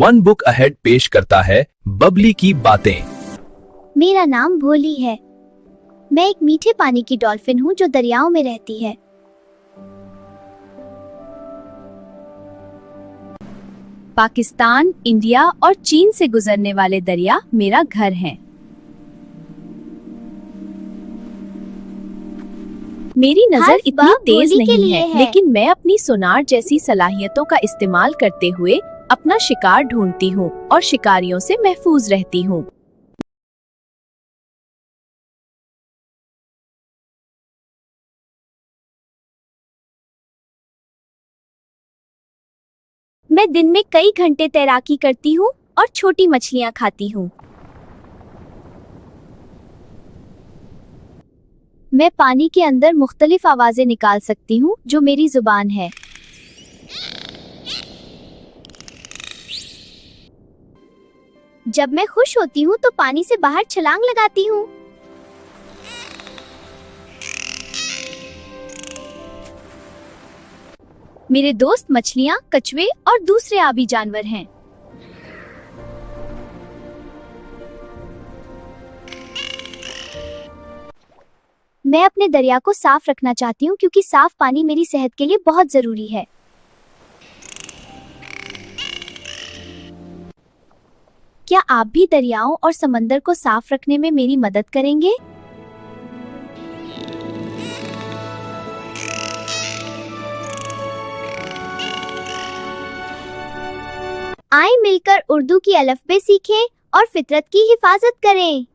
One book ahead पेश करता है बबली की बातें। मेरा नाम भोली है। मैं एक मीठे पानी की डॉल्फिन हूँ जो दरियाओं में रहती है। पाकिस्तान, इंडिया और चीन से गुजरने वाले दरिया मेरा घर हैं। मेरी नजर इतनी तेज नहीं है, लेकिन मैं अपनी सोनार जैसी सलाहियतों का इस्तेमाल करते हुए अपना शिकार ढूंढती हूँ और शिकारियों से महफूज रहती हूँ। मैं दिन में कई घंटे तैराकी करती हूँ और छोटी मछलियाँ खाती हूँ। मैं पानी के अंदर मुख्तलिफ आवाजें निकाल सकती हूँ जो मेरी जुबान है। जब मैं खुश होती हूँ तो पानी से बाहर छलांग लगाती हूँ। मेरे दोस्त मछलियाँ, कछुए और दूसरे आबी जानवर हैं। मैं अपने दरिया को साफ रखना चाहती हूँ क्योंकि साफ पानी मेरी सेहत के लिए बहुत जरूरी है। क्या आप भी दरियाओं और समंदर को साफ रखने में मेरी मदद करेंगे? आइए मिलकर उर्दू की अलफ़बे सीखें और फितरत की हिफाजत करें।